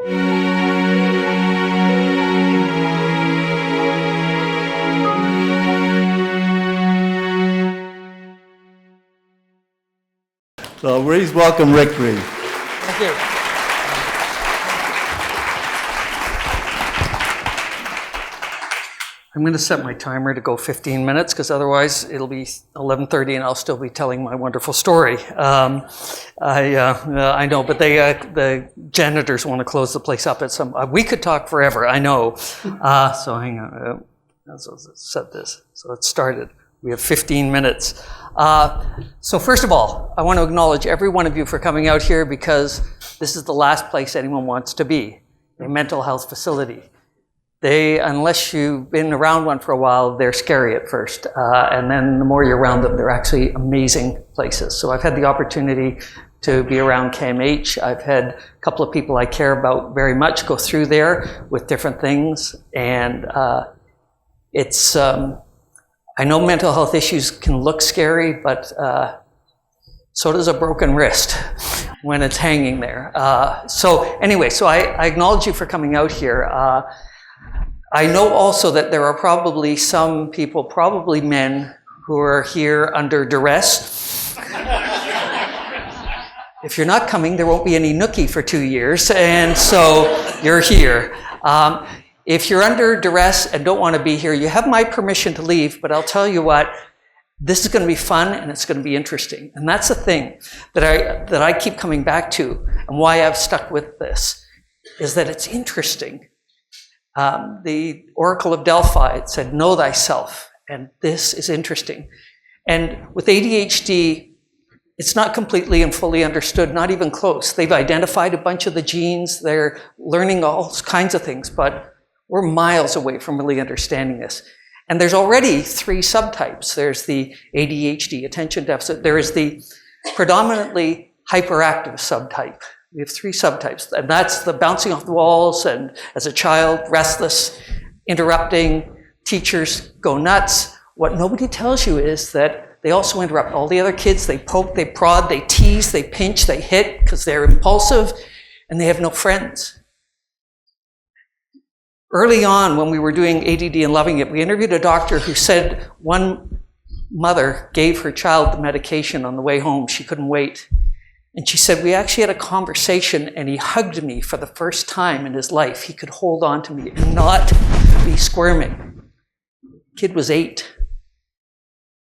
So please welcome Rick Reed. Thank you. I'm going to set my timer to go 15 minutes because otherwise it'll be 11:30 and I'll still be telling my wonderful story. I know, but the janitors want to close the place up at some. We could talk forever, I know. So hang on. Let's set this. So it started. We have 15 minutes. So first of all, I want to acknowledge every one of you for coming out here because this is the last place anyone wants to be, a mental health facility. Unless you've been around one for a while, they're scary at first. And then the more you're around them, they're actually amazing places. So I've had the opportunity to be around KMH. I've had a couple of people I care about very much go through there with different things. And it's, I know mental health issues can look scary, but so does a broken wrist when it's hanging there. So anyway, so I acknowledge you for coming out here. I know also that there are probably some people, probably men, who are here under duress. If you're not coming, there won't be any nookie for 2 years, and so you're here. If you're under duress and don't want to be here, you have my permission to leave, but I'll tell you what, this is going to be fun and it's going to be interesting. And that's the thing that I keep coming back to, and why I've stuck with this, is that it's interesting. The Oracle of Delphi, it said, know thyself. And this is interesting. And with ADHD, it's not completely and fully understood, not even close. They've identified a bunch of the genes. They're learning all kinds of things, but we're miles away from really understanding this. And there's already 3 subtypes. There's the ADHD, attention deficit. There is the predominantly hyperactive subtype. We have 3 subtypes, and that's the bouncing off the walls and as a child, restless, interrupting, teachers go nuts. What nobody tells you is that they also interrupt all the other kids. They poke, they prod, they tease, they pinch, they hit because they're impulsive and they have no friends. Early on when we were doing ADD and Loving It, we interviewed a doctor who said one mother gave her child the medication on the way home. She couldn't wait. And she said, we actually had a conversation and he hugged me for the first time in his life. He could hold on to me and not be squirming. Kid was 8.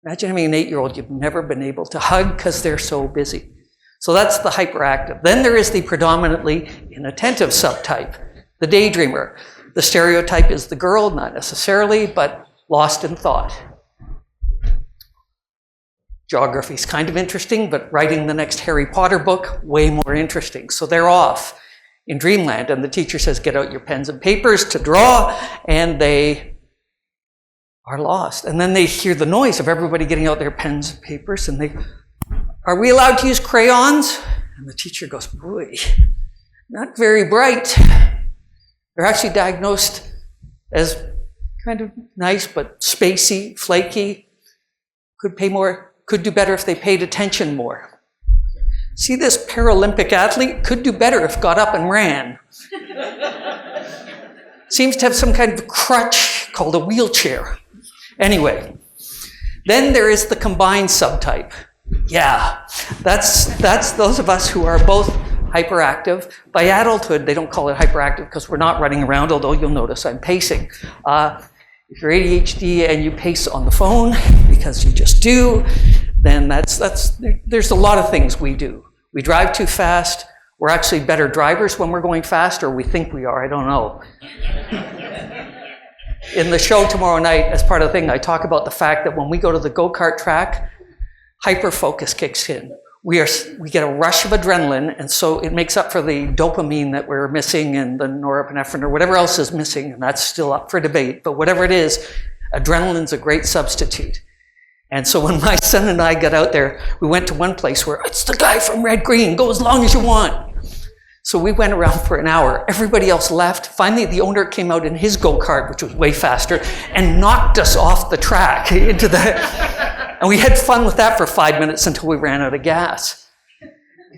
Imagine having an 8-year-old you've never been able to hug because they're so busy. So that's the hyperactive. Then there is the predominantly inattentive subtype, the daydreamer. The stereotype is the girl, not necessarily, but lost in thought. Geography is kind of interesting, but writing the next Harry Potter book, way more interesting. So they're off in dreamland, and the teacher says, get out your pens and papers to draw, and they are lost. And then they hear the noise of everybody getting out their pens and papers, and are we allowed to use crayons? And the teacher goes, boy, not very bright. They're actually diagnosed as kind of nice, but spacey, flaky, could do better if they paid attention more. See this Paralympic athlete? Could do better if got up and ran. Seems to have some kind of crutch called a wheelchair. Anyway, then there is the combined subtype. Yeah, that's those of us who are both hyperactive. By adulthood, they don't call it hyperactive because we're not running around, although you'll notice I'm pacing. If you're ADHD and you pace on the phone because you just do, then there's a lot of things we do. We drive too fast. We're actually better drivers when we're going fast, or we think we are, I don't know. In the show tomorrow night, as part of the thing, I talk about the fact that when we go to the go-kart track, hyper-focus kicks in. We get a rush of adrenaline, and so it makes up for the dopamine that we're missing and the norepinephrine or whatever else is missing, and that's still up for debate. But whatever it is, adrenaline's a great substitute. And so when my son and I got out there, we went to one place where it's the guy from Red Green, go as long as you want. So we went around for an hour. Everybody else left. Finally, the owner came out in his go-kart, which was way faster, and knocked us off the track into the... And we had fun with that for 5 minutes until we ran out of gas.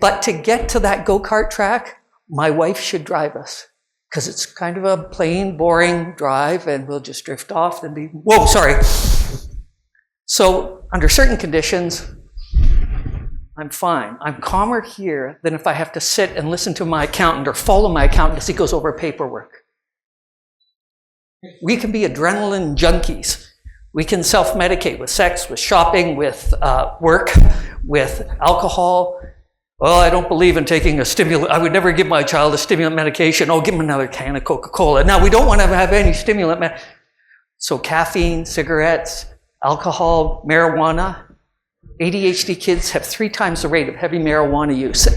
But to get to that go-kart track my wife should drive us, because it's kind of a plain, boring drive, and we'll just drift off and be, whoa, sorry. So under certain conditions, I'm fine. I'm calmer here than if I have to sit and listen to my accountant or follow my accountant as he goes over paperwork. We can be adrenaline junkies. We can self-medicate with sex, with shopping, with work, with alcohol. Well, I don't believe in taking a stimulant. I would never give my child a stimulant medication. Oh, give him another can of Coca-Cola. Now, we don't want to have any stimulant. So caffeine, cigarettes, alcohol, marijuana. ADHD kids have 3 times the rate of heavy marijuana use.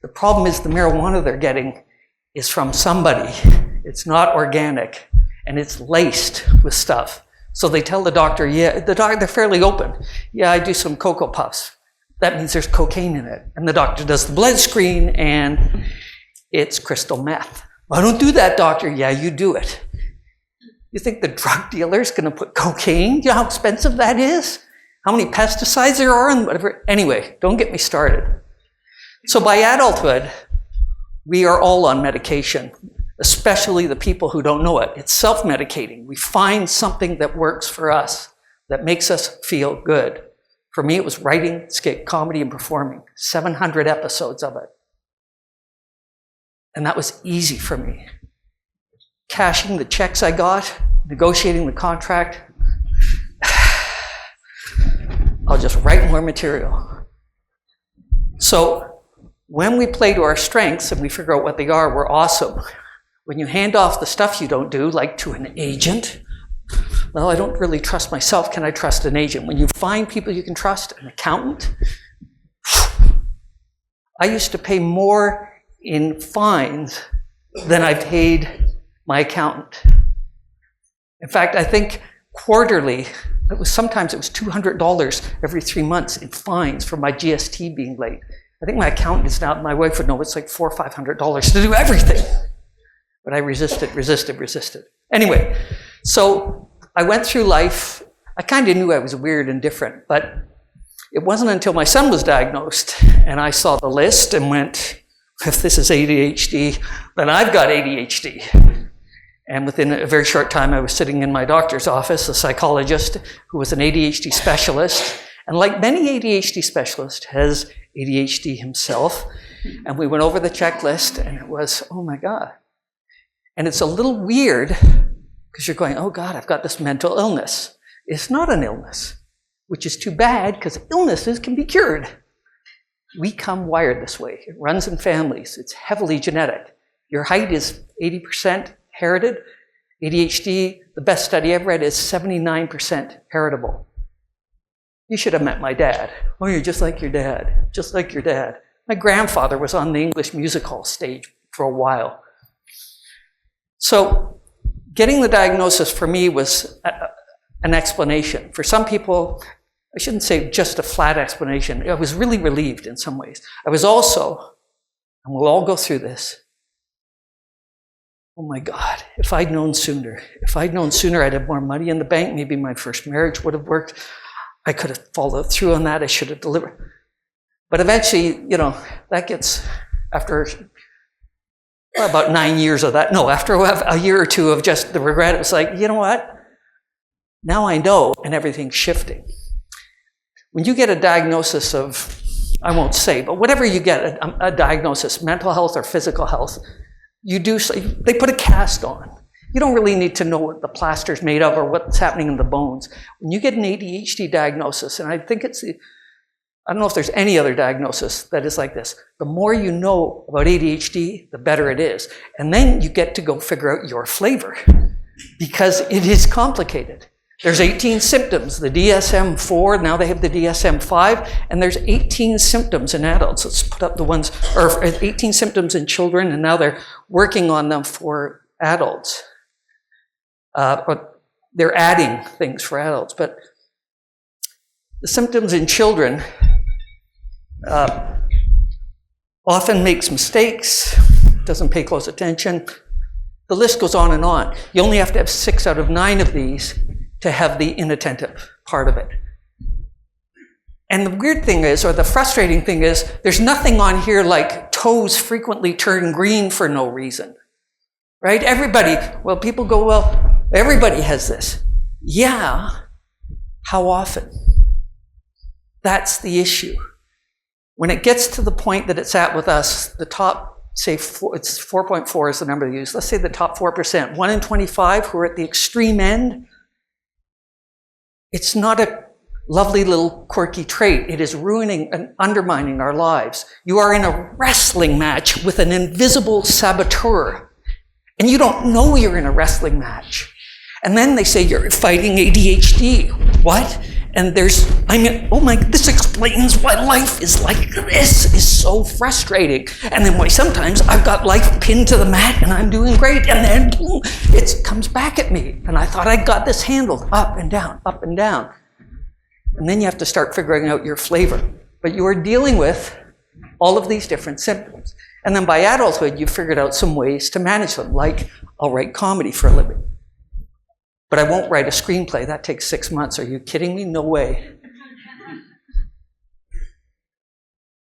The problem is the marijuana they're getting is from somebody. It's not organic, and it's laced with stuff. So they tell the doctor, yeah, they're fairly open. Yeah, I do some Cocoa Puffs. That means there's cocaine in it. And the doctor does the blood screen, and it's crystal meth. I don't do that, doctor. Yeah, you do it. You think the drug dealer's going to put cocaine? You know how expensive that is? How many pesticides there are and whatever? Anyway, don't get me started. So by adulthood, we are all on medication, especially the people who don't know it. It's self-medicating. We find something that works for us, that makes us feel good. For me, it was writing, skit, comedy, and performing. 700 episodes of it. And that was easy for me. Cashing the checks I got, negotiating the contract. I'll just write more material. So when we play to our strengths and we figure out what they are, we're awesome. When you hand off the stuff you don't do, like to an agent, well, I don't really trust myself. Can I trust an agent? When you find people you can trust, an accountant. I used to pay more in fines than I paid my accountant. In fact, I think quarterly, sometimes it was $200 every 3 months in fines for my GST being late. I think my accountant is now, my wife would know, it's like $400 or $500 to do everything. But I resisted. Anyway, so I went through life. I kind of knew I was weird and different, but it wasn't until my son was diagnosed and I saw the list and went, if this is ADHD, then I've got ADHD. And within a very short time, I was sitting in my doctor's office, a psychologist who was an ADHD specialist. And like many ADHD specialists, has ADHD himself. And we went over the checklist and it was, oh my God. And it's a little weird because you're going, oh God, I've got this mental illness. It's not an illness, which is too bad because illnesses can be cured. We come wired this way. It runs in families. It's heavily genetic. Your height is 80% inherited. ADHD, the best study I've read, is 79% heritable. You should have met my dad. Oh, you're just like your dad. Just like your dad. My grandfather was on the English music hall stage for a while. So getting the diagnosis for me was an explanation. For some people, I shouldn't say just a flat explanation. I was really relieved in some ways. I was also, and we'll all go through this, oh my God, if I'd known sooner. If I'd known sooner, I'd have more money in the bank. Maybe my first marriage would have worked. I could have followed through on that. I should have delivered. But eventually, that gets, after about 9 years of that, no, after a year or two of just the regret, it was like, you know what? Now I know, and everything's shifting. When you get a diagnosis of, I won't say, but whatever you get, a diagnosis, mental health or physical health, they put a cast on. You don't really need to know what the plaster's made of or what's happening in the bones. When you get an ADHD diagnosis, and I think I don't know if there's any other diagnosis that is like this. The more you know about ADHD, the better it is. And then you get to go figure out your flavor because it is complicated. There's 18 symptoms, the DSM-4, now they have the DSM-5, and there's 18 symptoms in adults. Let's put up the ones, or 18 symptoms in children, and now they're working on them for adults. But they're adding things for adults. But the symptoms in children often makes mistakes, doesn't pay close attention. The list goes on and on. You only have to have 6 out of 9 of these to have the inattentive part of it. And the weird thing is, or the frustrating thing is, there's nothing on here like toes frequently turn green for no reason, right? People go, well, everybody has this. Yeah, how often? That's the issue. When it gets to the point that it's at with us, the top, say, it's 4.4 is the number they use. Let's say the top 4%, 1 in 25 who are at the extreme end. It's not a lovely little quirky trait. It is ruining and undermining our lives. You are in a wrestling match with an invisible saboteur, and you don't know you're in a wrestling match. And then they say you're fighting ADHD. What? And this explains why life is like this. Is so frustrating. And then why sometimes I've got life pinned to the mat and I'm doing great, and then boom, it comes back at me. And I thought I got this handled, up and down, up and down. And then you have to start figuring out your flavor. But you are dealing with all of these different symptoms. And then by adulthood, you've figured out some ways to manage them, like I'll write comedy for a living. But I won't write a screenplay. That takes 6 months. Are you kidding me? No way.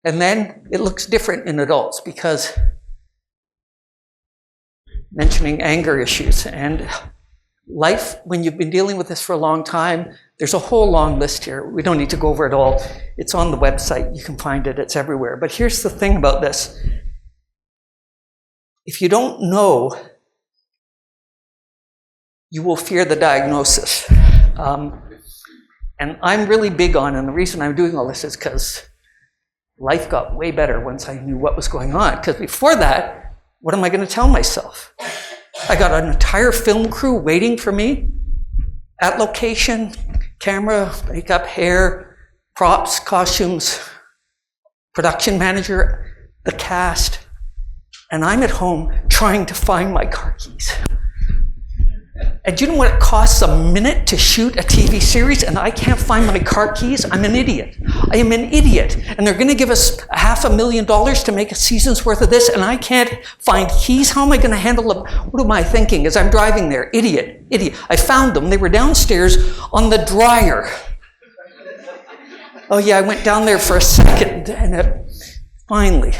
And then it looks different in adults because mentioning anger issues and life, when you've been dealing with this for a long time, there's a whole long list here. We don't need to go over it all. It's on the website. You can find it. It's everywhere. But here's the thing about this. If you don't know, you will fear the diagnosis. And I'm really big on, and the reason I'm doing all this is because life got way better once I knew what was going on. Because before that, what am I going to tell myself? I got an entire film crew waiting for me at location, camera, makeup, hair, props, costumes, production manager, the cast, and I'm at home trying to find my car keys. And do you know what it costs a minute to shoot a TV series and I can't find my car keys? I'm an idiot. I am an idiot. And they're going to give us $500,000 to make a season's worth of this and I can't find keys? How am I going to handle them? What am I thinking as I'm driving there? Idiot, idiot. I found them. They were downstairs on the dryer. Oh yeah, I went down there for a second and finally.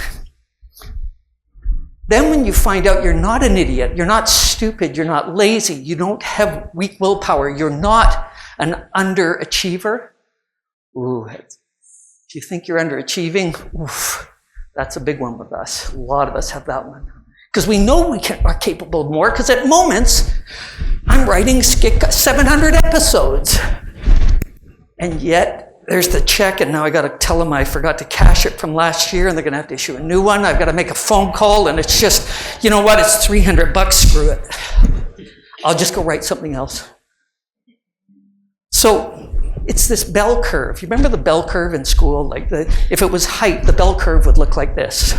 Then when you find out you're not an idiot, you're not stupid, you're not lazy, you don't have weak willpower, you're not an underachiever. Ooh, if you think you're underachieving, oof, that's a big one with us. A lot of us have that one. Because we know we are capable of more, because at moments, I'm writing 700 episodes. And yet, there's the check, and now I got to tell them I forgot to cash it from last year, and they're going to have to issue a new one. I've got to make a phone call, and it's just, you know what? It's $300. Screw it. I'll just go write something else. So it's this bell curve. You remember the bell curve in school? Like if it was height, the bell curve would look like this.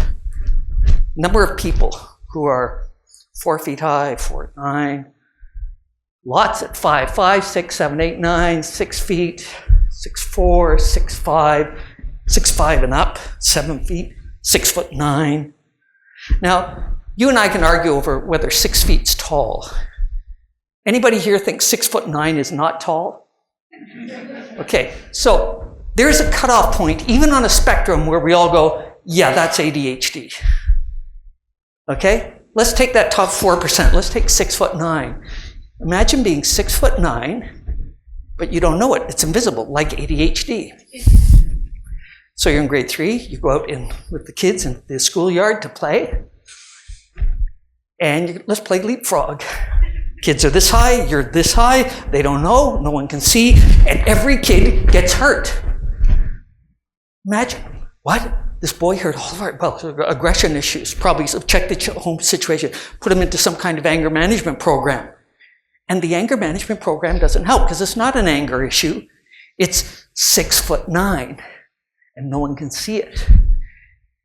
Number of people who are 4 feet high, 4'9", lots at 5'5", 6, 7, 8, 9, 6 feet. 6'4", 6'5", 6'5" and up, 7 feet, 6'9". Now, you and I can argue over whether 6 feet's tall. Anybody here think 6'9" is not tall? Okay, so there's a cutoff point, even on a spectrum, where we all go, yeah, that's ADHD. Okay, let's take that top 4%. Let's take 6'9". Imagine being 6'9". But you don't know it. It's invisible, like ADHD. So you're in grade 3. You go out with the kids in the schoolyard to play. And let's play leapfrog. Kids are this high. You're this high. They don't know. No one can see. And every kid gets hurt. Imagine. What? This boy hurt all of our aggression issues. Probably check the home situation. Put him into some kind of anger management program. And the anger management program doesn't help because it's not an anger issue. It's 6'9", and no one can see it.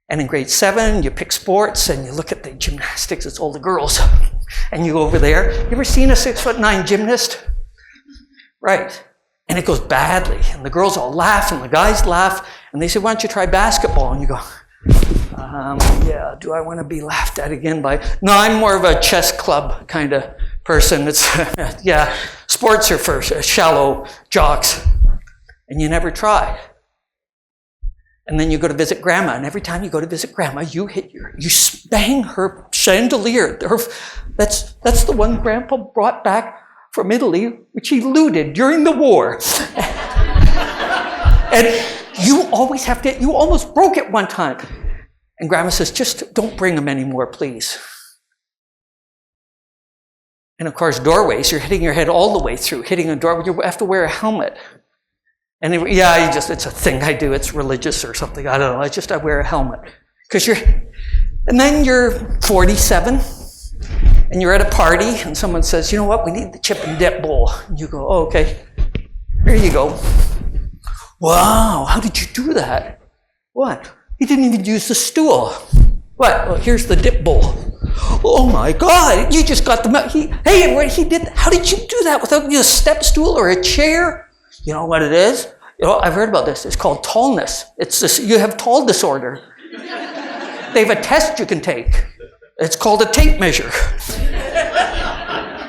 And in grade 7, you pick sports and you look at the gymnastics. It's all the girls. And you go over there. You ever seen a 6'9" gymnast? Right. And it goes badly. And the girls all laugh and the guys laugh. And they say, why don't you try basketball? And you go, yeah, do I want to be laughed at again by... No, I'm more of a chess club kind of person. It's, yeah, sports are for shallow jocks. And you never try. And then you go to visit grandma, and every time you go to visit grandma, you bang her chandelier. That's the one grandpa brought back from Italy, which he looted during the war. And you almost broke it one time. And grandma says, just don't bring them anymore, please. And of course, doorways, you're hitting your head all the way through, hitting a door, you have to wear a helmet. And it's a thing I do, it's religious or something, I don't know, I wear a helmet. And then you're 47, and you're at a party, and someone says, you know what, we need the chip and dip bowl. And you go, oh, okay, here you go. Wow, how did you do that? What? He didn't even use the stool. What? Well, here's the dip bowl. Oh my God, you just got how did you do that without a step stool or a chair? You know what it is? I've heard about this. It's called Tallness. You have tall disorder. They have a test you can take. It's called a tape measure.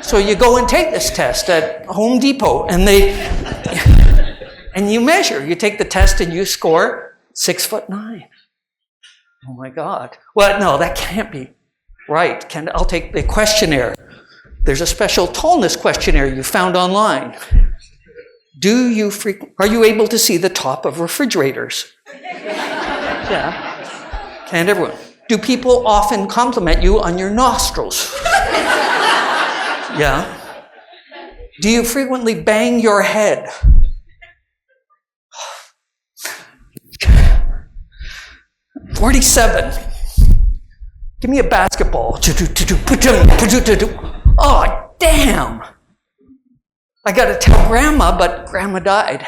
So you go and take this test at Home Depot, and you measure. You take the test and you score 6'9". Oh my God. Well, no, that can't be right. I'll take the questionnaire. There's a special tallness questionnaire you found online. Are you able to see the top of refrigerators? Yeah. Can't everyone? Do people often compliment you on your nostrils? Yeah. Do you frequently bang your head? 47. Give me a basketball. Oh, damn. I got to tell Grandma, but Grandma died.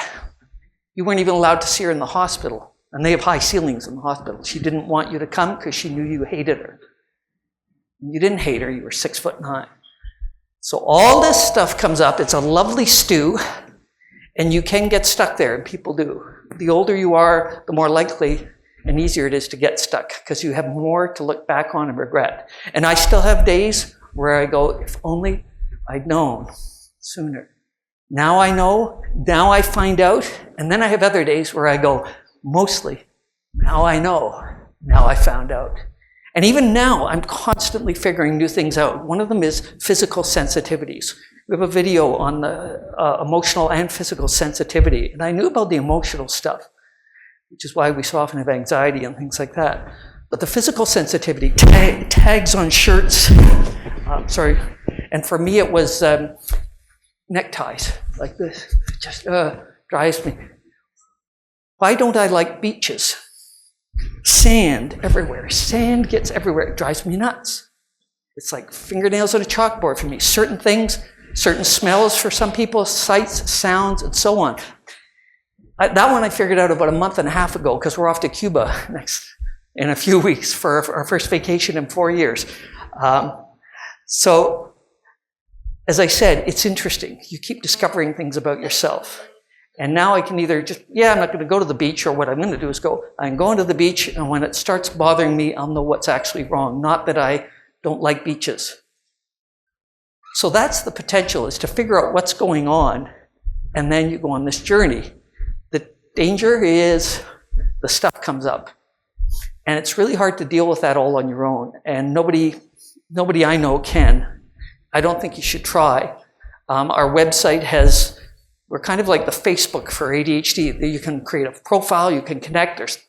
You weren't even allowed to see her in the hospital. And they have high ceilings in the hospital. She didn't want you to come because she knew you hated her. You didn't hate her. You were 6'9". So all this stuff comes up. It's a lovely stew. And you can get stuck there, and people do. The older you are, the more likely and easier it is to get stuck because you have more to look back on and regret. And I still have days where I go, if only I'd known sooner. Now I know, now I find out, and then I have other days where I go, mostly, now I know, now I found out. And even now, I'm constantly figuring new things out. One of them is physical sensitivities. We have a video on the emotional and physical sensitivity, and I knew about the emotional stuff, which is why we so often have anxiety and things like that. But the physical sensitivity, tags on shirts, and for me it was neckties like this. It just drives me. Why don't I like beaches? Sand everywhere. Sand gets everywhere. It drives me nuts. It's like fingernails on a chalkboard for me. Certain things, certain smells for some people, sights, sounds, and so on. That one I figured out about a month and a half ago because we're off to Cuba in a few weeks for our first vacation in 4 years. So, as I said, it's interesting. You keep discovering things about yourself. And now I can either I'm not going to go to the beach, or what I'm going to do is I'm going to the beach, and when it starts bothering me, I'll know what's actually wrong. Not that I don't like beaches. So that's the potential, is to figure out what's going on, and then you go on this journey. The danger is the stuff comes up. And it's really hard to deal with that all on your own. And nobody I know can. I don't think you should try. Our website we're kind of like the Facebook for ADHD. You can create a profile, you can connect. There's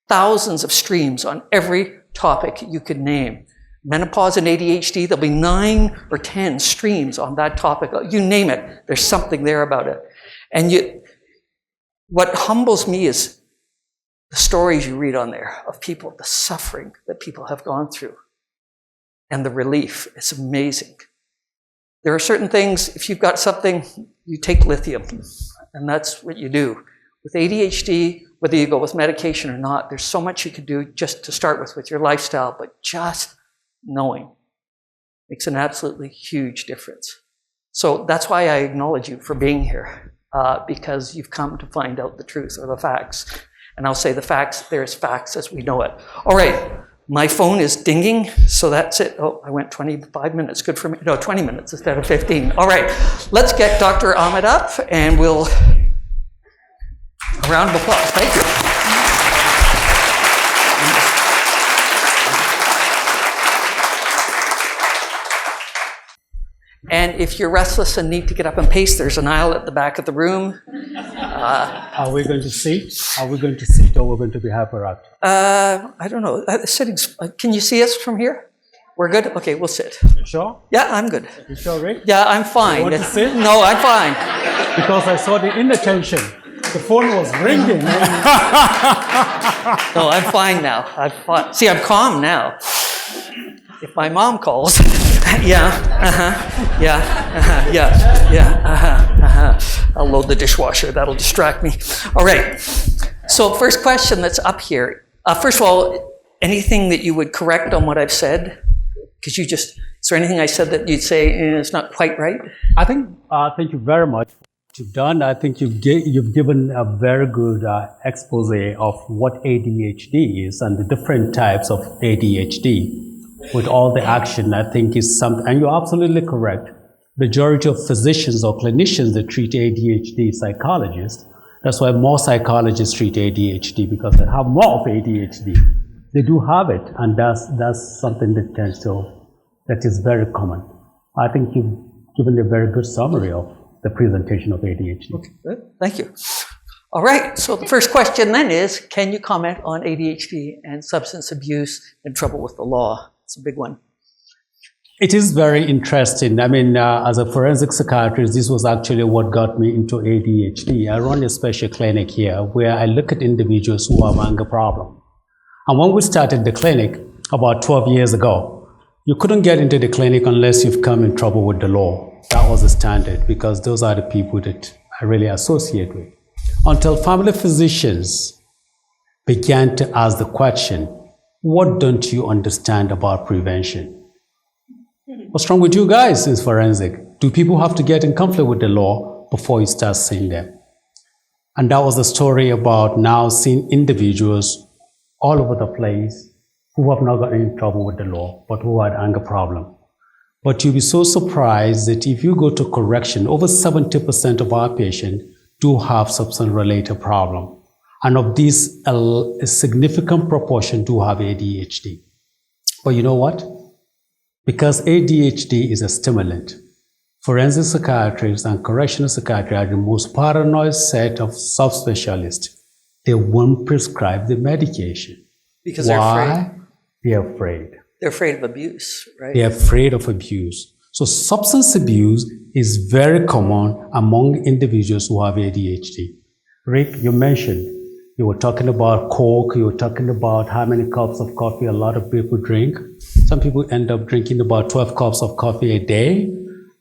thousands of streams on every topic you could name. Menopause and ADHD, there'll be 9 or 10 streams on that topic. You name it, there's something there about it. And what humbles me is the stories you read on there of people, the suffering that people have gone through, and the relief. It's amazing. There are certain things, if you've got something, you take lithium, and that's what you do. With ADHD, whether you go with medication or not, there's so much you can do just to start with your lifestyle, but just knowing makes an absolutely huge difference. So that's why I acknowledge you for being here, because you've come to find out the truth or the facts. And I'll say the facts, there's facts as we know it. All right. My phone is dinging, so that's it. Oh, I went 25 minutes. Good for me. No, 20 minutes instead of 15. All right, let's get Dr. Ahmed up, and a round of applause. Thank you. And if you're restless and need to get up and pace, there's an aisle at the back of the room. Are we going to sit? Are we going to sit, or we're going to be hyperactive? I don't know. Sittings. Can you see us from here? We're good? Okay, we'll sit. You sure? Yeah, I'm good. You sure, Rick? Yeah, I'm fine. You want to sit? No, I'm fine. Because I saw the inattention. The phone was ringing. No, I'm fine now. I'm fine. See, I'm calm now. If my mom calls, yeah, I'll load the dishwasher. That'll distract me. All right. So first question that's up here. First of all, anything that you would correct on what I've said? Because is there anything I said that you'd say it's not quite right? I think, thank you very much for what you've done. I think you've given a very good expose of what ADHD is and the different types of ADHD. With all the action, I think is something, and you're absolutely correct. Majority of physicians or clinicians that treat ADHD psychologists. That's why more psychologists treat ADHD, because they have more of ADHD. They do have it, and that's something that is very common. I think you've given a very good summary of the presentation of ADHD. Okay, good. Thank you. All right, so the first question then is, can you comment on ADHD and substance abuse and trouble with the law? It's a big one. It is very interesting. I mean, as a forensic psychiatrist, this was actually what got me into ADHD. I run a special clinic here where I look at individuals who have anger problem. And when we started the clinic about 12 years ago, you couldn't get into the clinic unless you've come in trouble with the law. That was the standard, because those are the people that I really associate with. Until family physicians began to ask the question, what don't you understand about prevention? What's wrong with you guys in forensic? Do people have to get in conflict with the law before you start seeing them? And that was the story about now seeing individuals all over the place who have not gotten in trouble with the law, but who had anger problem. But you'll be so surprised that if you go to correction, over 70% of our patients do have substance-related problem. And of these, a significant proportion do have ADHD. But you know what? Because ADHD is a stimulant, forensic psychiatrists and correctional psychiatry are the most paranoid set of subspecialists. They won't prescribe the medication. Because they're afraid. They're afraid. They're afraid of abuse, right? They're afraid of abuse. So substance abuse is very common among individuals who have ADHD. Rick, you mentioned, you were talking about Coke, you were talking about how many cups of coffee a lot of people drink. Some people end up drinking about 12 cups of coffee a day.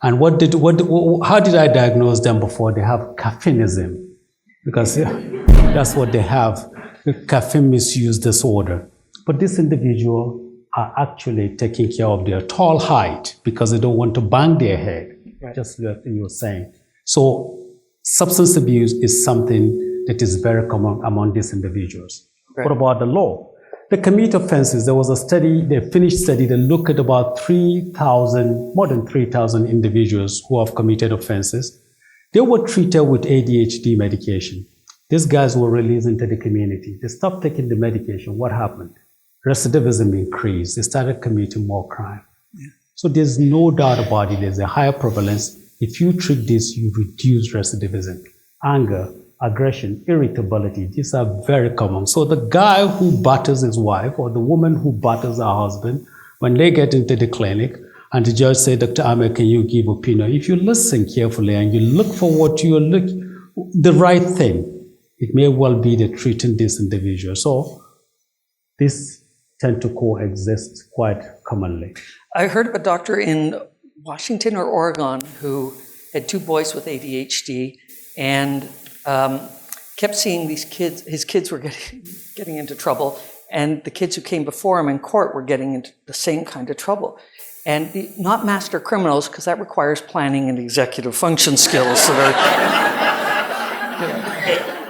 And how did I diagnose them before? They have caffeineism, because that's what they have, caffeine misuse disorder. But this individual are actually taking care of their tall height because they don't want to bang their head, right. Just what you were saying. So substance abuse is something that is very common among these individuals. Right. What about the law? They commit offenses. There was a study, the Finnish study, that looked at about more than 3,000 individuals who have committed offenses. They were treated with ADHD medication. These guys were released into the community. They stopped taking the medication. What happened? Recidivism increased. They started committing more crime. Yeah. So there's no doubt about it. There's a higher prevalence. If you treat this, you reduce recidivism. Anger, aggression, irritability, these are very common. So the guy who batters his wife or the woman who batters her husband, when they get into the clinic and the judge says, Dr. Ahmed, can you give opinion? If you listen carefully and you look for what you are looking, the right thing, it may well be that treating this individual. So this tend to coexist quite commonly. I heard of a doctor in Washington or Oregon who had 2 boys with ADHD and kept seeing these kids. His kids were getting into trouble, and the kids who came before him in court were getting into the same kind of trouble. And not master criminals, because that requires planning and executive function skills that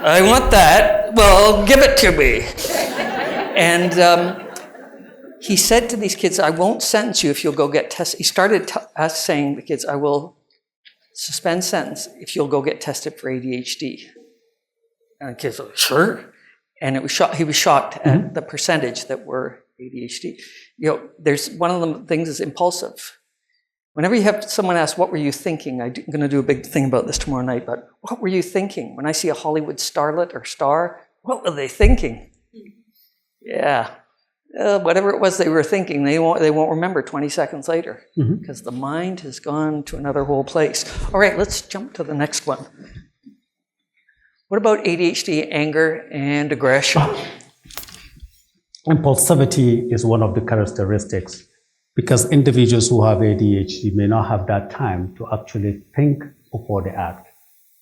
are, I want that, well, give it to me. And he said to these kids, I won't sentence you if you'll go get tested. He started saying to the kids, I will suspend sentence if you'll go get tested for ADHD. And the kids were like, sure. And he was shocked at the percentage that were ADHD. There's one of the things is impulsive. Whenever you have someone ask, what were you thinking? I'm going to do a big thing about this tomorrow night, but what were you thinking? When I see a Hollywood starlet or star, what were they thinking? Yeah. Whatever it was they were thinking, they won't remember 20 seconds later because the mind has gone to another whole place. All right, let's jump to the next one. What about ADHD, anger, and aggression? Impulsivity is one of the characteristics because individuals who have ADHD may not have that time to actually think before they act,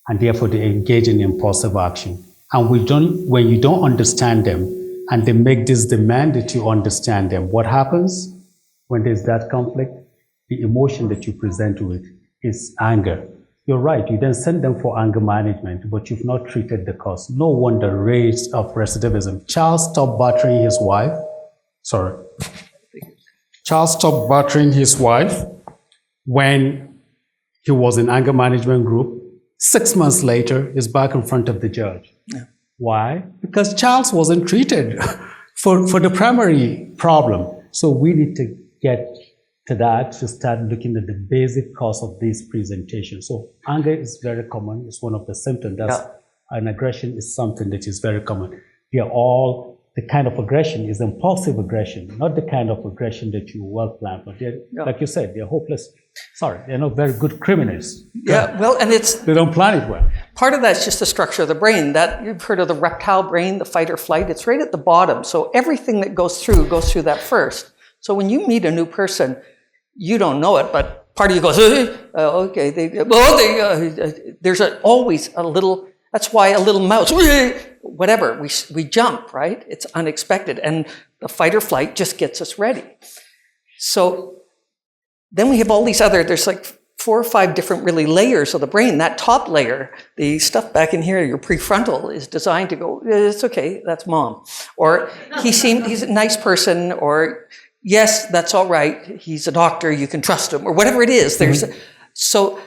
and therefore they engage in impulsive action. And when you don't understand them and they make this demand that you understand them, what happens when there's that conflict? The emotion that you present with is anger. You're right, you then send them for anger management, but you've not treated the cause. No wonder rates of recidivism. Charles stopped battering his wife when he was in anger management group. 6 months later, he's back in front of the judge. Yeah. Why? Because Charles wasn't treated for the primary problem. So we need to get to that to start looking at the basic cause of this presentation. So anger is very common. It's one of the symptoms. And aggression is something that is very common. They are all, the kind of aggression is impulsive aggression, not the kind of aggression that you well plan, but they're, like you said, they're hopeless. They're not very good criminals. Yeah, well, and they don't plan it well. Part of that's just the structure of the brain. That you've heard of the reptile brain, the fight or flight. It's right at the bottom. So everything that goes through that first. So when you meet a new person, you don't know it, but part of you goes, okay. There's always a little. That's why a little mouse, whatever, we jump, right? It's unexpected. And the fight or flight just gets us ready. So then we have all these there's like 4 or 5 different really layers of the brain. That top layer, the stuff back in here, your prefrontal, is designed to go, it's okay, that's mom. Or he's a nice person, or yes, that's all right, he's a doctor, you can trust him, or whatever it is. So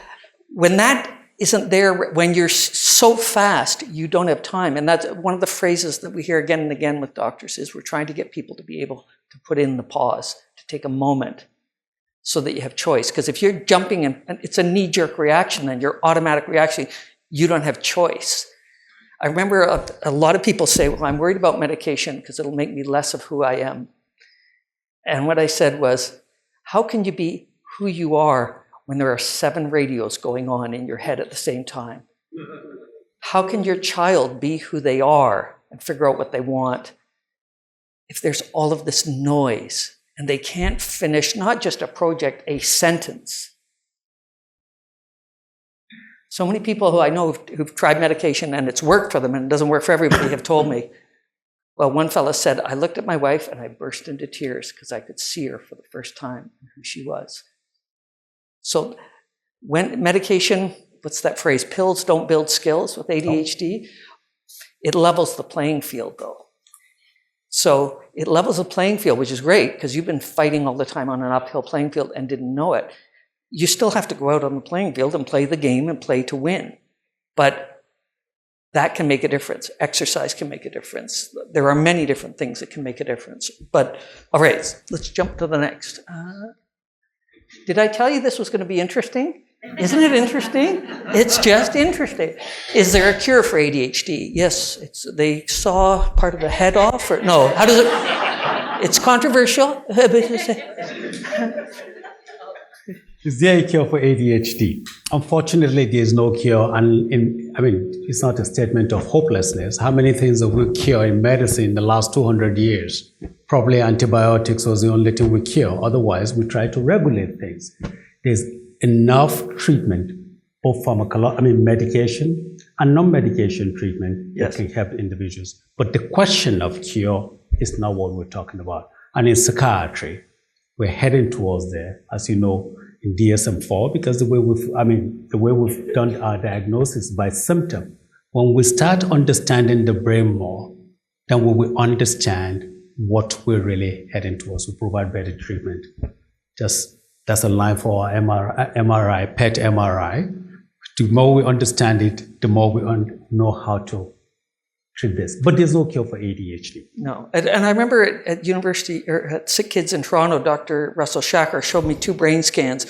when that isn't there, when you're so fast, you don't have time. And that's one of the phrases that we hear again and again with doctors is we're trying to get people to be able to put in the pause, to take a moment so that you have choice. Because if you're jumping and it's a knee-jerk reaction and your automatic reaction, you don't have choice. I remember a lot of people say, well, I'm worried about medication because it'll make me less of who I am. And what I said was, how can you be who you are when there are 7 radios going on in your head at the same time? How can your child be who they are and figure out what they want if there's all of this noise and they can't finish not just a project, a sentence? So many people who I know who've tried medication and it's worked for them and it doesn't work for everybody have told me, well, one fella said, I looked at my wife and I burst into tears because I could see her for the first time who she was. So when medication, what's that phrase? Pills don't build skills with ADHD. It levels the playing field, though. So it levels the playing field, which is great because you've been fighting all the time on an uphill playing field and didn't know it. You still have to go out on the playing field and play the game and play to win. But that can make a difference. Exercise can make a difference. There are many different things that can make a difference. But all right, let's jump to the next. Did I tell you this was going to be interesting? Isn't it interesting? It's just interesting. Is there a cure for ADHD? Yes. They saw part of the head off. Or no? How does it? It's controversial. Is there a cure for ADHD? Unfortunately, there is no cure. And it's not a statement of hopelessness. How many things have we cured in medicine in the last 200 years? Probably antibiotics was the only thing we cure. Otherwise, we try to regulate things. There's enough treatment, both medication and non-medication treatment that can help individuals. But the question of cure is not what we're talking about. And in psychiatry, we're heading towards there, as you know, in DSM-4, because the way we've done our diagnosis by symptom. When we start understanding the brain more, then we will understand what we're really heading towards. We provide better treatment. That's a line for our MRI, PET MRI. The more we understand it, the more we know how to treat this. But there's no cure for ADHD. No. And I remember at university, or at Sick Kids in Toronto, Dr. Russell Shacker showed me 2 brain scans.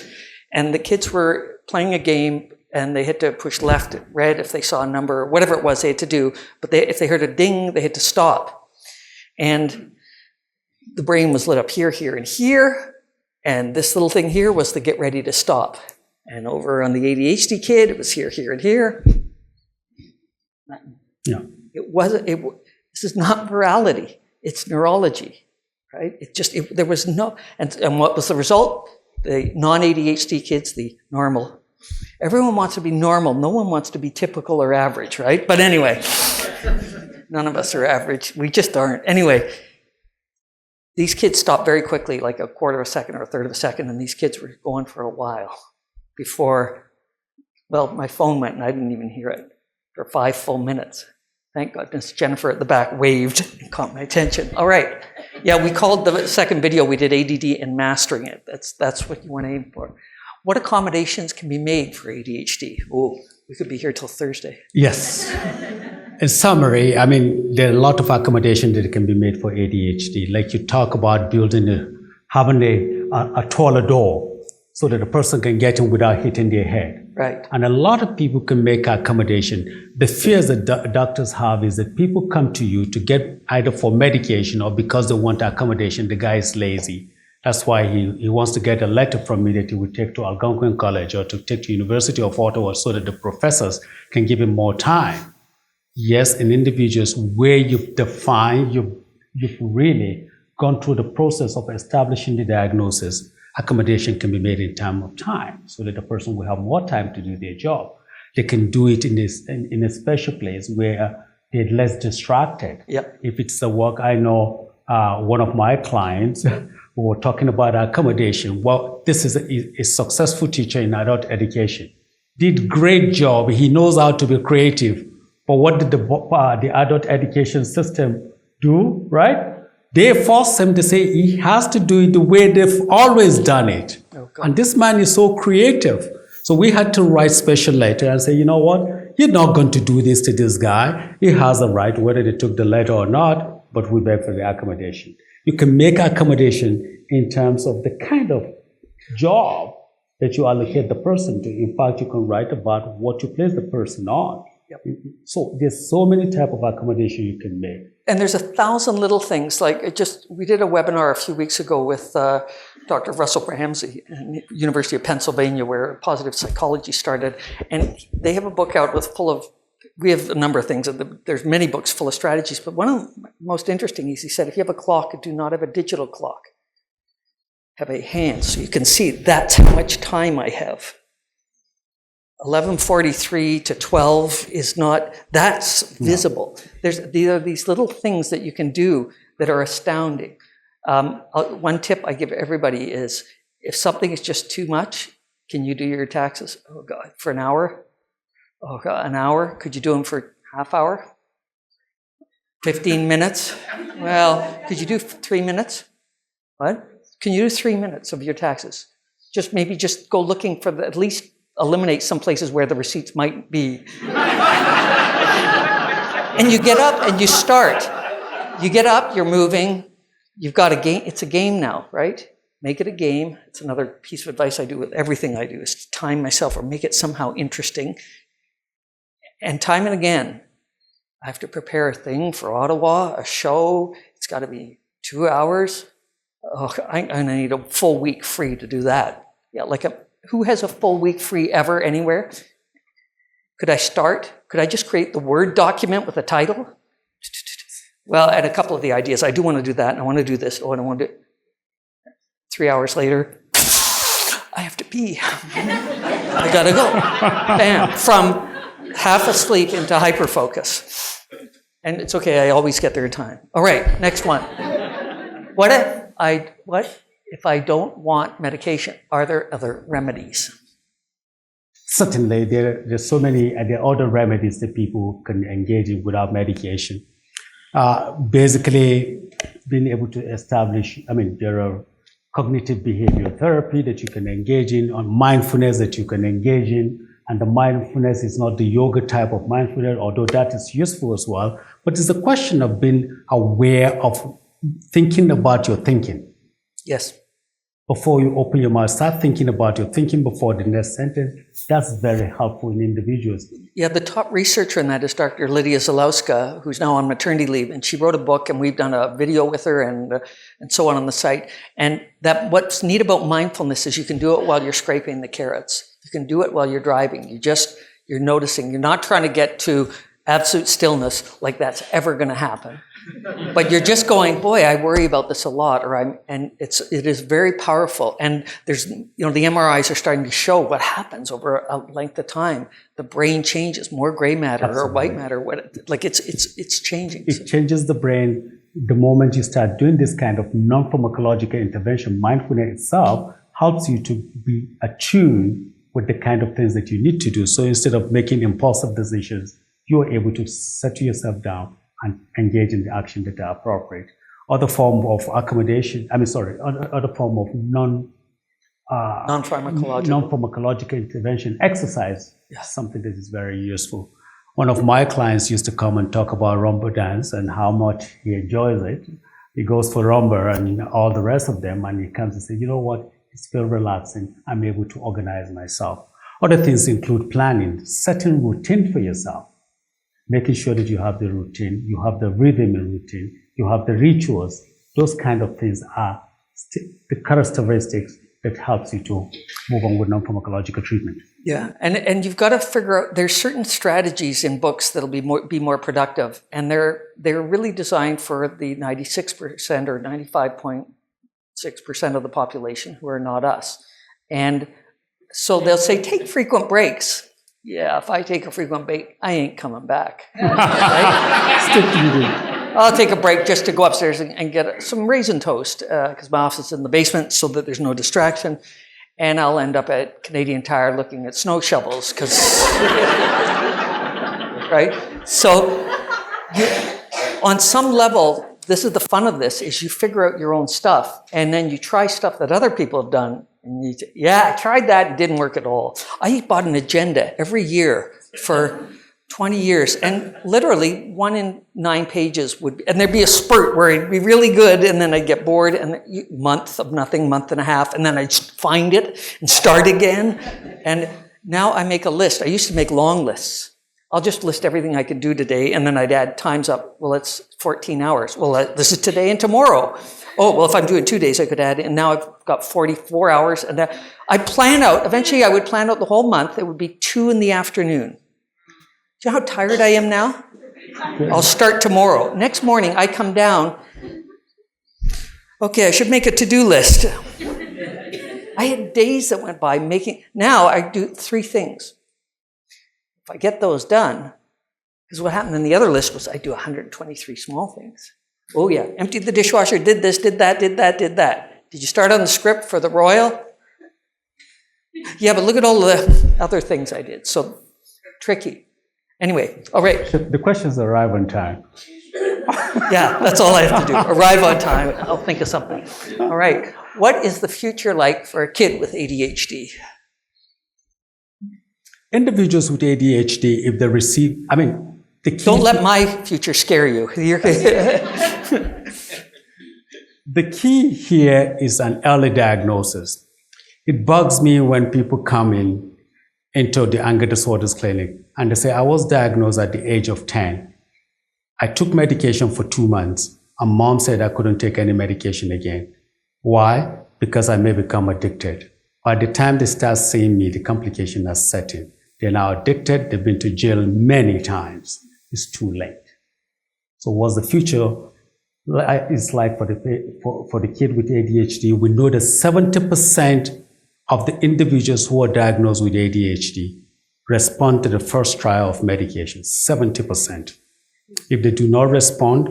And the kids were playing a game, and they had to push left, red if they saw a number, whatever it was they had to do. But if they heard a ding, they had to stop. And the brain was lit up here, here, and here. And this little thing here was to get ready to stop. And over on the ADHD kid, it was here, here, and here. Yeah. This is not morality. It's neurology, right? There was no, and what was the result? The non-ADHD kids, the normal. Everyone wants to be normal. No one wants to be typical or average, right? But anyway, none of us are average. We just aren't. Anyway, these kids stopped very quickly, like a quarter of a second or a third of a second, and these kids were going for a while before, well, my phone went and I didn't even hear it for 5 full minutes. Thank goodness Jennifer at the back waved and caught my attention. All right. Yeah, we called the second video, we did ADD and mastering it. That's what you want to aim for. What accommodations can be made for ADHD? Oh, we could be here till Thursday. Yes. In summary, I mean, there are a lot of accommodation that can be made for ADHD. Like you talk about having a taller door so that a person can get in without hitting their head. Right. And a lot of people can make accommodation. The fears that doctors have is that people come to you to get either for medication or because they want accommodation. The guy is lazy. That's why he wants to get a letter from me that he would take to Algonquin College or to take to University of Ottawa so that the professors can give him more time. Yes, in individuals where you've defined, you've really gone through the process of establishing the diagnosis, accommodation can be made in time so that the person will have more time to do their job. They can do it in a special place where they're less distracted. Yep. If it's the work, I know one of my clients who were talking about accommodation. Well, this is a successful teacher in adult education. Did great job. He knows how to be creative. But what did the adult education system do, right? They forced him to say he has to do it the way they've always done it. Oh, God. And this man is so creative. So we had to write special letter and say, you know what? You're not going to do this to this guy. He has a right, whether they took the letter or not, but we beg for the accommodation. You can make accommodation in terms of the kind of job that you allocate the person to. In fact, you can write about what you place the person on. Yep. So there's so many type of accommodation you can make. And there's 1,000 little things. Like we did a webinar a few weeks ago with Dr. Russell Ramsey at University of Pennsylvania, where positive psychology started. And they have a book out we have a number of things. There's many books full of strategies, but one of the most interesting is he said, if you have a clock, do not have a digital clock. Have a hand so you can see that's how much time I have. 11:43 to 12 is not, that's visible. There are these little things that you can do that are astounding. One tip I give everybody is, if something is just too much, can you do your taxes? Oh God, for an hour? Oh God, an hour? Could you do them for half hour? 15 minutes? Well, could you do 3 minutes? What? Can you do 3 minutes of your taxes? Maybe just go looking for at least eliminate some places where the receipts might be. And you get up and you start. You get up, you're moving, you've got a game. It's a game now, right? Make it a game. It's another piece of advice I do with everything I do is to time myself or make it somehow interesting. And time and again, I have to prepare a thing for Ottawa, a show. It's got to be 2 hours. Oh, I need a full week free to do that. Yeah, who has a full week free ever anywhere? Could I start? Could I just create the Word document with a title? Well, and a couple of the ideas. I do want to do that, and I want to do this. Oh, and I want to do it. 3 hours later, I have to pee. I gotta go. Bam. From half asleep into hyperfocus. And it's okay, I always get there in time. All right, next one. What if I don't want medication? Are there other remedies? Certainly, there's so many, there are other remedies that people can engage in without medication. Basically, being able to establish, there are cognitive behavioral therapy that you can engage in, or mindfulness that you can engage in. And the mindfulness is not the yoga type of mindfulness, although that is useful as well. But it's a question of being aware of thinking about your thinking. Yes. before you open your mouth, start thinking about your thinking before the next sentence. That's very helpful in individuals. Yeah, the top researcher in that is Dr. Lydia Zalowska, who's now on maternity leave, and she wrote a book, and we've done a video with her and so on the site. And that what's neat about mindfulness is you can do it while you're scraping the carrots. You can do it while you're driving. You're noticing. You're not trying to get to absolute stillness like that's ever going to happen. But you're just going, boy, I worry about this a lot, and it is very powerful. And there's, the MRIs are starting to show what happens over a length of time. The brain changes, more gray matter or white matter. It's changing. It changes the brain the moment you start doing this kind of non-pharmacological intervention. Mindfulness itself helps you to be attuned with the kind of things that you need to do. So instead of making impulsive decisions, you're able to set yourself down and engage in the action that are appropriate. Other form of accommodation, other form of non-pharmacological intervention, exercise, is something that is very useful. One of my clients used to come and talk about rumba dance and how much he enjoys it. He goes for rumba and all the rest of them, and he comes and says, you know what, it's very relaxing. I'm able to organize myself. Other things include planning, setting routine for yourself, making sure that you have the routine, you have the rhythm and routine, you have the rituals. Those kind of things are the characteristics that helps you to move on with non-pharmacological treatment. Yeah, and you've got to figure out, there's certain strategies in books that'll be more productive, and they're really designed for the 96% or 95.6% of the population who are not us. And so they'll say, take frequent breaks. Yeah, if I take a frequent break, I ain't coming back. Right? I'll take a break just to go upstairs and get some raisin toast because my office is in the basement so that there's no distraction. And I'll end up at Canadian Tire looking at snow shovels because, right? So on some level, this is the fun of this, is you figure out your own stuff and then you try stuff that other people have done. And you I tried that, it didn't work at all. I bought an agenda every year for 20 years, and literally 1 in 9 pages and there'd be a spurt where it'd be really good, and then I'd get bored, and month of nothing, month and a half, and then I'd find it and start again. And now I make a list. I used to make long lists. I'll just list everything I could do today, and then I'd add times up. Well, it's 14 hours. Well, this is today and tomorrow. Oh, well, if I'm doing 2 days, I could add, and now I've got 44 hours. And I plan out, eventually I would plan out the whole month. It would be 2 in the afternoon. Do you know how tired I am now? I'll start tomorrow. Next morning, I come down. Okay, I should make a to-do list. I had days that went by now I do 3 things. If I get those done, because what happened in the other list was I do 123 small things. Oh yeah, emptied the dishwasher, did this, did that, did that, did that. Did you start on the script for the Royal? Yeah, but look at all the other things I did. So tricky. Anyway, all right. The questions arrive on time. Yeah, that's all I have to do. Arrive on time. I'll think of something. All right. What is the future like for a kid with ADHD? Individuals with ADHD, if they receive, Don't let my future scare you. The key here is an early diagnosis. It bugs me when people come into the anger disorders clinic and they say, I was diagnosed at the age of 10. I took medication for 2 months and mom said I couldn't take any medication again. Why? Because I may become addicted. By the time they start seeing me, the complication has set in. They're now addicted. They've been to jail many times. It's too late. So what's the future is like for the kid with ADHD? We know that 70% of the individuals who are diagnosed with ADHD respond to the first trial of medication, 70%. If they do not respond,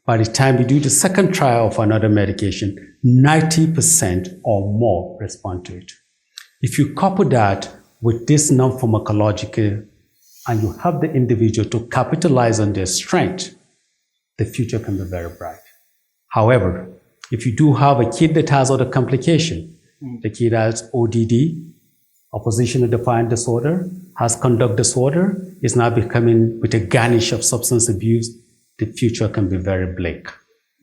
by the time you do the second trial of another medication, 90% or more respond to it. If you couple that with this non-pharmacological and you have the individual to capitalize on their strength, the future can be very bright. However, if you do have a kid that has other complications, the kid has ODD, oppositional defiant disorder, has conduct disorder, is now becoming with a garnish of substance abuse, the future can be very bleak.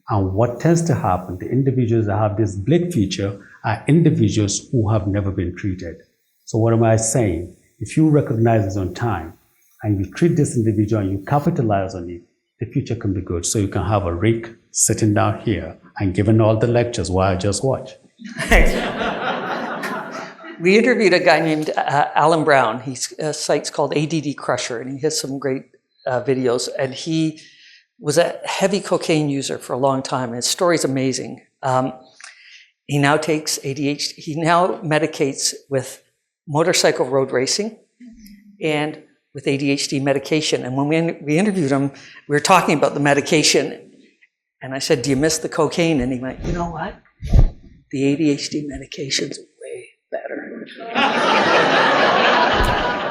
And what tends to happen, the individuals that have this blip feature are individuals who have never been treated. So what am I saying? If you recognize this on time and you treat this individual and you capitalize on it, the future can be good. So you can have a Rick sitting down here and giving all the lectures while I just watch. We interviewed a guy named Alan Brown. His site's called ADD Crusher, and he has some great videos. And he was a heavy cocaine user for a long time, and his story's amazing. He now takes ADHD. He now medicates with motorcycle road racing and with ADHD medication. And when we interviewed him, we were talking about the medication. And I said, do you miss the cocaine? And he went, you know what? The ADHD medication's way better.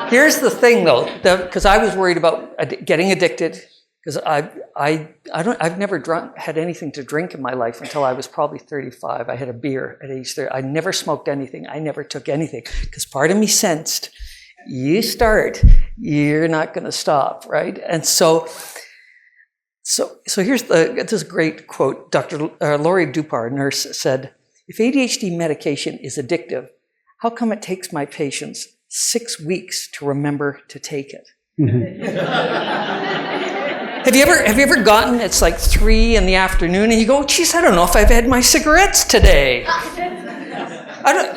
Here's the thing, though, because I was worried about getting addicted, because I've never had anything to drink in my life until I was probably 35. I had a beer at age 30. I never smoked anything. I never took anything, because part of me sensed, you start, you're not going to stop, right? And so here's this great quote. Dr. Laurie Dupar, nurse, said, if ADHD medication is addictive, how come it takes my patients 6 weeks to remember to take it? Have you ever gotten, it's like 3 in the afternoon and you go, geez, I don't know if I've had my cigarettes today.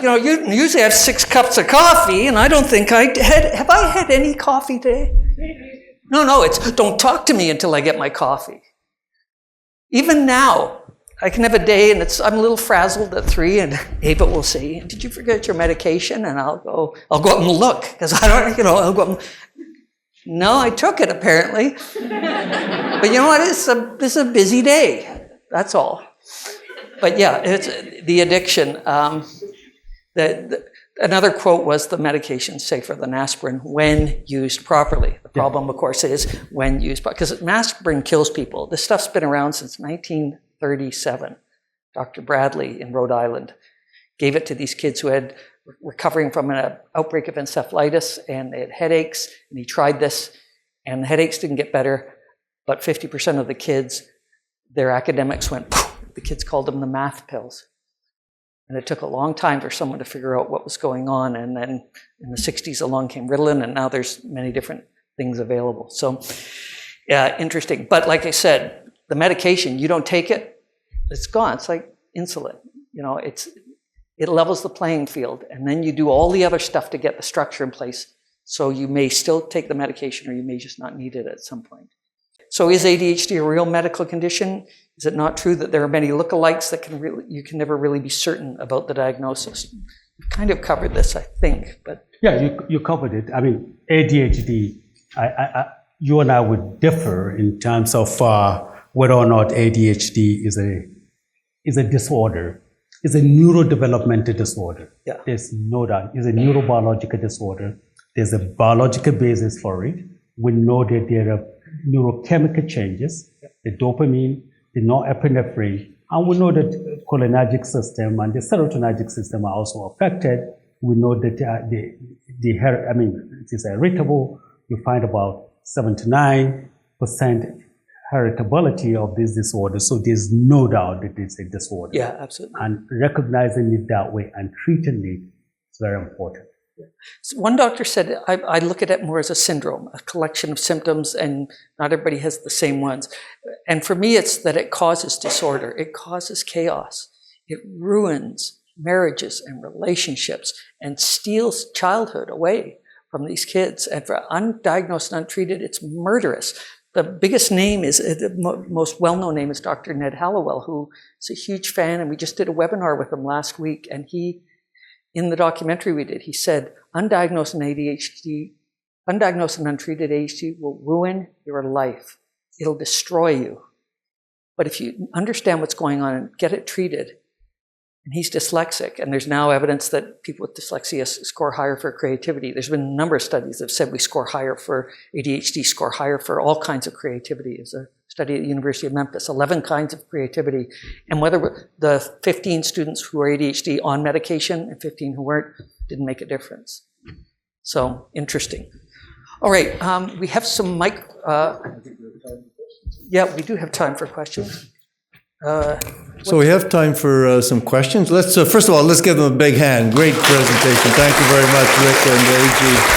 You usually have 6 cups of coffee, and I don't think have I had any coffee today? No, it's don't talk to me until I get my coffee. Even now, I can have a day and I'm a little frazzled at 3, and Ava will say, did you forget your medication? And I'll go up and look, because I don't, I'll go up and, no, I took it apparently. But you know what, this is a busy day, that's all. But yeah, it's the addiction. Another quote was, the medication's safer than aspirin when used properly. The problem, of course, is when used, because aspirin kills people. This stuff's been around since 1937. Dr. Bradley in Rhode Island gave it to these kids who had recovering from an outbreak of encephalitis, and they had headaches, and he tried this, and the headaches didn't get better, but 50% of the kids, their academics went, poof. The kids called them the math pills. And it took a long time for someone to figure out what was going on. And then in the 60s along came Ritalin, and now there's many different things available. So, interesting. But like I said, the medication, you don't take it, it's gone. It's like insulin. It levels the playing field. And then you do all the other stuff to get the structure in place. So you may still take the medication, or you may just not need it at some point. So is ADHD a real medical condition? Is it not true that there are many lookalikes that you can never really be certain about the diagnosis? We've kind of covered this, I think, but... Yeah, you covered it. I mean, ADHD, you and I would differ in terms of whether or not ADHD is a disorder. It's a neurodevelopmental disorder. Yeah. There's no doubt. It's a neurobiological disorder. There's a biological basis for it. We know that there are neurochemical changes, the dopamine, the norepinephrine, and we know that the cholinergic system and the serotonergic system are also affected. We know that it is irritable. You find about 79% heritability of this disorder. So there's no doubt that it's a disorder. Yeah, absolutely. And recognizing it that way and treating it is very important. Yeah. So one doctor said, I look at it more as a syndrome, a collection of symptoms, and not everybody has the same ones. And for me, it's that it causes disorder. It causes chaos. It ruins marriages and relationships and steals childhood away from these kids. And for undiagnosed and untreated, it's murderous. The biggest name the most well-known name is Dr. Ned Hallowell, who is a huge fan, and we just did a webinar with him last week, and in the documentary we did, he said, undiagnosed and untreated ADHD will ruin your life. It'll destroy you. But if you understand what's going on and get it treated, and he's dyslexic, and there's now evidence that people with dyslexia score higher for creativity. There's been a number of studies that have said we score higher for ADHD, score higher for all kinds of creativity. There's a study at the University of Memphis, 11 kinds of creativity. And whether the 15 students who are ADHD on medication and 15 who weren't didn't make a difference. So, interesting. All right, we have some yeah, we do have time for questions. So we have time for some questions. Let's first of all, let's give them a big hand. Great presentation. Thank you very much, Rick and AG.